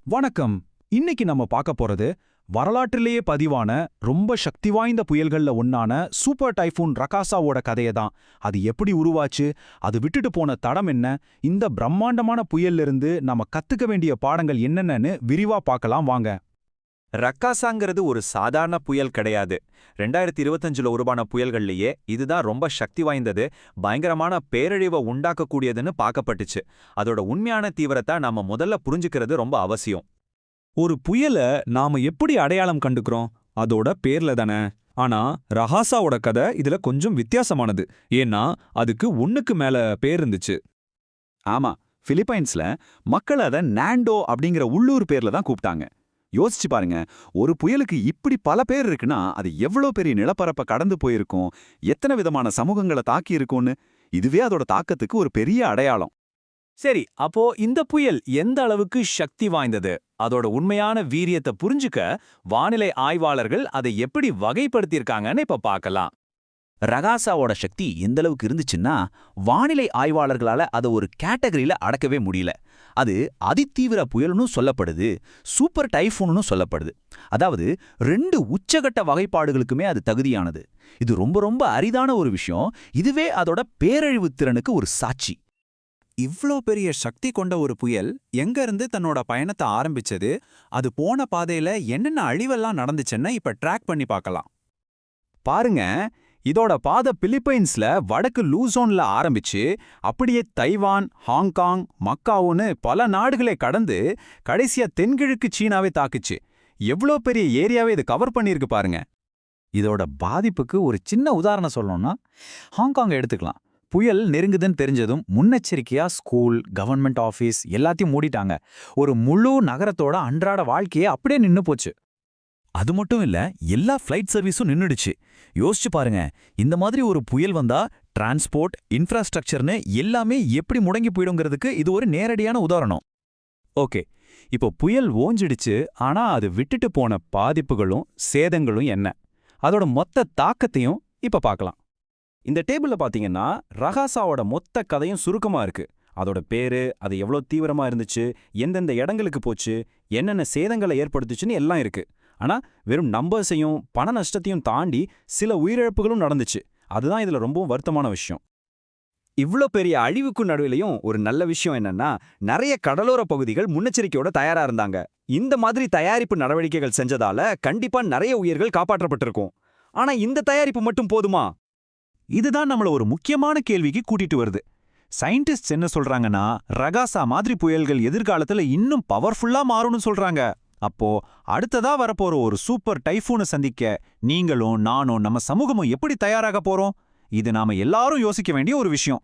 வணக்கம். இன்னைக்கு நம்ம பார்க்க போறது வரலாற்றிலேயே பதிவான ரொம்ப சக்தி வாய்ந்த புயல்கள்ல ஒன்னான சூப்பர் டைஃபூன் ரகாசாவோட கதையை தான். அது எப்படி உருவாச்சு, அது விட்டுட்டு போன தடம் என்ன, இந்த பிரம்மாண்டமான புயல்ல இருந்து நம்ம கத்துக்க வேண்டிய பாடங்கள் என்னென்னு விரிவா பார்க்கலாம் வாங்க. ரக்காசாங்கிறது ஒரு சாதாரண புயல் கிடையாது. 2025ல உருவான புயல்கள்லயே இதுதான் ரொம்ப சக்தி வாய்ந்தது, பயங்கரமான பேரழிவை உண்டாக்கக்கூடியதுன்னு பார்க்கப்பட்டுச்சு. அதோட உண்மையான தீவிரத்தை நாம முதல்ல புரிஞ்சுக்கிறது ரொம்ப அவசியம். ஒரு புயல நாம எப்படி அடையாளம் கண்டுக்கிறோம்? அதோட பேர்ல தானே. ஆனா ரஹாசாவோட கதை இதுல கொஞ்சம் வித்தியாசமானது. ஏன்னா அதுக்கு ஒண்ணுக்கு மேல பேர் இருந்துச்சு. ஆமா, பிலிப்பைன்ஸ்ல மக்கள் அதை நாண்டோ அப்படிங்கிற உள்ளூர் பேர்ல தான் கூப்பிட்டாங்க. யோசிச்சு பாருங்க, ஒரு புயலுக்கு இப்படி பல பேர் இருக்குன்னா அது எவ்வளோ பெரிய நிலப்பரப்பை கடந்து போயிருக்கும், எத்தனை விதமான சமூகங்களை தாக்கி இருக்கும்னு. இதுவே அதோட தாக்கத்துக்கு ஒரு பெரிய அடையாளம். சரி, அப்போ இந்த புயல் எந்த அளவுக்கு சக்தி வாய்ந்தது, அதோட உண்மையான வீரியத்தை புரிஞ்சுக்க வானிலை ஆய்வாளர்கள் அதை எப்படி வகைப்படுத்தியிருக்காங்கன்னு இப்ப பார்க்கலாம். ரகாசாவோட சக்தி எந்த அளவுக்கு இருந்துச்சுன்னா, வானிலை ஆய்வாளர்களால அதை ஒரு கேட்டகரியில அடக்கவே முடியல. அது அதிதீவிர புயல்னு சொல்லப்படுது, சூப்பர் டைஃபூன்னு சொல்லப்படுது. அதாவது 2 உச்சகட்ட வகைப்பாடுகளுக்குமே அது தகுதியானது. இது ரொம்ப ரொம்ப அரிதான ஒரு விஷயம். இதுவே அதோட பேரழிவு திறனுக்கு ஒரு சாட்சி. இவ்ளோ பெரிய சக்தி கொண்ட ஒரு புயல் எங்க இருந்து தன்னோட பயணத்தை ஆரம்பிச்சது, அது போன பாதையில என்னென்ன அழிவெல்லாம் நடந்துச்சுன்னு இப்ப ட்ராக் பண்ணி பார்க்கலாம். பாருங்க, இதோட பாதை பிலிப்பைன்ஸ்ல வடக்கு லூசோன்ல ஆரம்பிச்சு அப்படியே தைவான், ஹாங்காங், மக்காவுன்னு பல நாடுகளை கடந்து கடைசியா தென்கிழக்கு சீனாவை தாக்குச்சு. எவ்வளோ பெரிய ஏரியாவை இது கவர் பண்ணியிருக்கு பாருங்க. இதோட பாதிப்புக்கு ஒரு சின்ன உதாரணம் சொல்லணும்னா ஹாங்காங் எடுத்துக்கலாம். புயல் நெருங்குதுன்னு தெரிஞ்சதும் முன்னெச்சரிக்கையா ஸ்கூல், கவர்மெண்ட் ஆஃபீஸ் எல்லாத்தையும் மூடிட்டாங்க. ஒரு முழு நகரத்தோட அன்றாட வாழ்க்கையே அப்படியே நின்னு போச்சு. அது மட்டும் இல்ல, எல்லா ஃப்ளைட் சர்வீஸும் நின்னுடுச்சு. யோசிச்சு பாருங்க, இந்த மாதிரி ஒரு புயல் வந்தா டிரான்ஸ்போர்ட், இன்ஃப்ராஸ்ட்ரக்சர்னு எல்லாமே எப்படி முடங்கி போயிடுங்கிறதுக்கு இது ஒரு நேரடியான உதாரணம். ஓகே, இப்போ புயல் ஓஞ்சிடுச்சு, ஆனா அது விட்டுட்டு போன பாதிப்புகளும் சேதங்களும் என்ன, அதோட மொத்த தாக்கத்தையும் இப்ப பார்க்கலாம். இந்த டேபிள்ல பாத்தீங்கன்னா ரகாசாவோட மொத்த கதையும் சுருக்கமா இருக்கு. அதோட பேரு, அது எவ்வளோ தீவிரமா இருந்துச்சு, எந்தெந்த இடங்களுக்கு போச்சு, என்னென்ன சேதங்களை ஏற்படுத்துச்சுன்னு எல்லாம் இருக்கு. ஆனா வெறும் நம்பர்ஸையும் பண நஷ்டத்தையும் தாண்டி சில உயிரிழப்புகளும் நடந்துச்சு. அதுதான் இதுல ரொம்பவும் வருத்தமான விஷயம். இவ்ளோ பெரிய அழிவுக்கு நடுவிலையும் ஒரு நல்ல விஷயம் என்னன்னா, நிறைய கடலோர பகுதிகள் முன்னெச்சரிக்கையோட தயாரா இருந்தாங்க. இந்த மாதிரி தயாரிப்பு நடவடிக்கைகள் செஞ்சதால கண்டிப்பா நிறைய உயிர்கள் காப்பாற்றப்பட்டிருக்கும். ஆனா இந்த தயாரிப்பு மட்டும் போதுமா? இதுதான் நம்மள ஒரு முக்கியமான கேள்விக்கு கூட்டிட்டு வருது. சயின்டிஸ்ட் என்ன சொல்றாங்கன்னா, ரகாசா மாதிரி புயல்கள் எதிர்காலத்துல இன்னும் பவர்ஃபுல்லா மாறும்னு சொல்றாங்க. அப்போ அடுத்ததா வரப்போற ஒரு சூப்பர் டைஃபூனை சந்திக்க நீங்களும் நானும் நம்ம சமூகமும் எப்படி தயாராக போறோம்? இது நாம எல்லாரும் யோசிக்க வேண்டிய ஒரு விஷயம்.